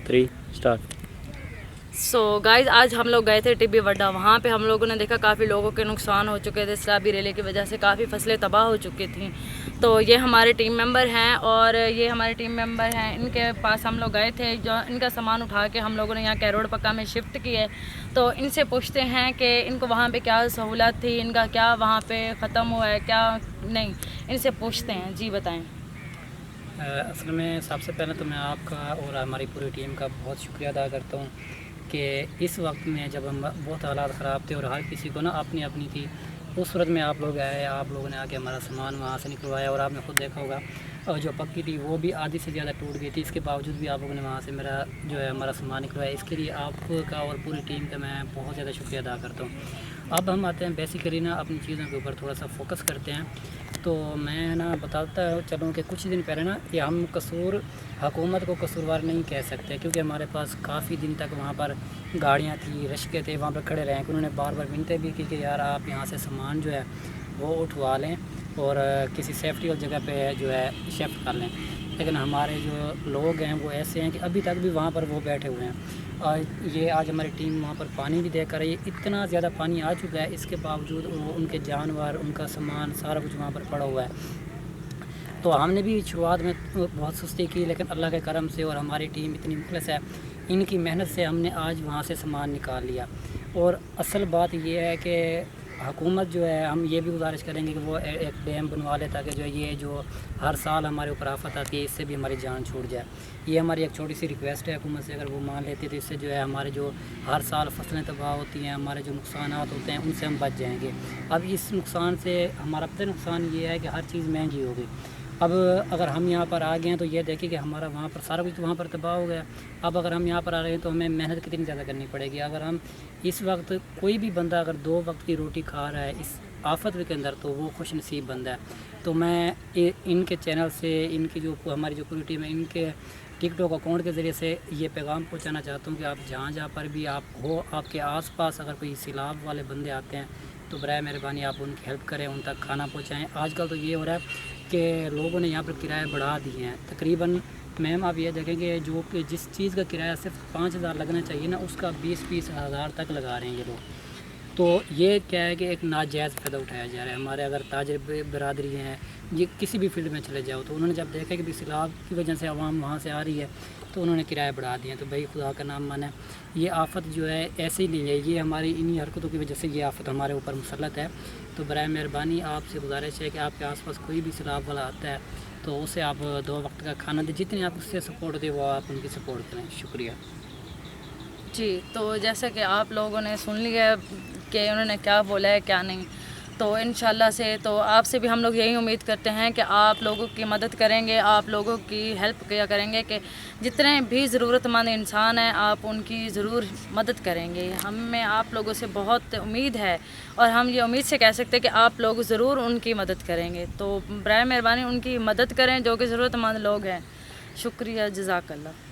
3 start. So guys आज हम लोग गए थे टिब्बी वड्डा। वहाँ पे हम लोगों ने देखा काफ़ी लोगों के नुकसान हो चुके थे सैलाबी रेले की वजह से, काफ़ी फसलें तबाह हो चुकी थी। तो ये हमारे टीम मेंबर हैं और ये हमारे टीम मेंबर हैं, इनके पास हम लोग गए थे। जो इनका सामान उठा के हम लोगों ने यहाँ कैरोड़ पक्का में शिफ्ट किए। तो इनसे पूछते हैं कि इनको वहाँ पे क्या सहूलत थी, इनका क्या वहाँ पे ख़त्म हुआ है क्या नहीं, इनसे पूछते हैं। जी बताएँ। असल में सबसे पहले तो मैं आपका और हमारी पूरी टीम का बहुत शुक्रिया अदा करता हूँ कि इस वक्त में जब हम बहुत हालात ख़राब थे और हर किसी को ना अपनी अपनी थी, उस सूरत में आप लोग आए, आप लोगों ने आके हमारा सामान वहाँ से निकलवाया। और आपने खुद देखा होगा और जो पक्की थी वो भी आधी से ज़्यादा टूट गई थी, इसके बावजूद भी आप लोगों ने वहाँ से मेरा जो है हमारा सामान निकलवाया। इसके लिए आपका और पूरी टीम का मैं बहुत ज़्यादा शुक्रिया अदा करता हूँ। अब हम आते हैं बेसिकली ना अपनी चीज़ों के ऊपर थोड़ा सा फोकस करते हैं। तो मैं ना बताता चलूँ कि कुछ दिन पहले ना ये हम कसूर हुकूमत को कसूरवार नहीं कह सकते, क्योंकि हमारे पास काफ़ी दिन तक वहाँ पर गाड़ियाँ थी, रश्के थे, वहाँ पर खड़े रहे। कि उन्होंने बार बार मिन्नतें भी की कि यार आप यहाँ से सामान जो है वो उठवा लें और किसी सेफ्टी वाली जगह पे जो है शिफ्ट कर लें। लेकिन हमारे जो लोग हैं वो ऐसे हैं कि अभी तक भी वहाँ पर वो बैठे हुए हैं। और ये आज हमारी टीम वहाँ पर पानी भी देकर आई। इतना ज़्यादा पानी आ चुका है, इसके बावजूद उनके जानवर, उनका सामान, सारा कुछ वहाँ पर पड़ा हुआ है। तो हमने भी शुरुआत में बहुत सुस्ती की, लेकिन अल्लाह के करम से और हमारी टीम इतनी मुखलस है, इनकी मेहनत से हमने आज वहाँ से सामान निकाल लिया। और असल बात ये है कि हुकूमत जो है, हम ये भी गुजारिश करेंगे कि वो एक डैम बनवा ले, ताकि जो ये जो हर साल हमारे ऊपर आफत आती है इससे भी हमारी जान छूट जाए। ये हमारी एक छोटी सी रिक्वेस्ट है हुकूमत से, अगर वो मान लेती तो इससे जो है हमारे जो हर साल फसलें तबाह होती हैं, हमारे जो नुकसान होते हैं उनसे हम बच जाएंगे। अब इस नुकसान से हमारा पता नुकसान ये है कि हर चीज़ महंगी हो गई। अब अगर हम यहाँ पर आ गए हैं तो ये देखिए कि हमारा वहाँ पर सारा कुछ वहाँ पर तबाह हो गया। अब अगर हम यहाँ पर आ रहे हैं तो हमें मेहनत कितनी ज़्यादा करनी पड़ेगी। अगर हम इस वक्त कोई भी बंदा अगर 2 वक्त की रोटी खा रहा है इस आफत के अंदर, तो वो खुश नसीब बंदा है। तो मैं इनके चैनल से, इनकी जो हमारी जो पूरी टीम है, इनके टिकटॉक अकाउंट के ज़रिए से ये पैगाम पहुँचाना चाहता हूँ कि आप जहाँ पर भी आप हो, आपके आसपास अगर कोई सैलाब वाले बंदे आते हैं तो बराए मेहरबानी आप उनकी हेल्प करें, उन तक खाना पहुँचाएँ। आजकल तो ये हो रहा है कि लोगों ने यहाँ पर किराए बढ़ा दिए हैं। तकरीबन मैम आप ये देखेंगे जो कि जिस चीज़ का किराया सिर्फ 5,000 लगना चाहिए ना, उसका 20-20 हज़ार तक लगा रहे हैं ये लोग। तो ये क्या है कि एक नाजायज़ फ़ायदा उठाया जा रहा है। हमारे अगर ताजर बरादरी हैं, ये किसी भी फील्ड में चले जाओ, तो उन्होंने जब देखा कि सैलाब की वजह से आवाम वहाँ से आ रही है तो उन्होंने किराए बढ़ा दिए। तो भाई खुदा का नाम माने, ये आफत जो है ऐसे ही नहीं है, ये हमारी इन्हीं हरकतों की वजह से ये आफत हमारे ऊपर मुसल्लत है। तो बराए मेहरबानी आपसे गुजारिश है कि आपके आसपास कोई भी सैलाब वाला आता है तो उसे आप 2 वक्त का खाना दें, जितनी आप उससे सपोर्ट दें वो आप उनकी सपोर्ट करें। शुक्रिया जी। तो जैसे कि आप लोगों ने सुन लिया कि उन्होंने क्या बोला है क्या नहीं, तो इंशाल्लाह से तो आपसे भी हम लोग यही उम्मीद करते हैं कि आप लोगों की मदद करेंगे, आप लोगों की हेल्प किया करेंगे, कि जितने भी ज़रूरतमंद इंसान हैं आप उनकी ज़रूर मदद करेंगे। हमें आप लोगों से बहुत उम्मीद है और हम ये उम्मीद से कह सकते हैं कि आप लोग ज़रूर उनकी मदद करेंगे। तो बराए मेहरबानी उनकी मदद करें जो कि ज़रूरतमंद लोग हैं। शुक्रिया, जज़ाकल्लाह।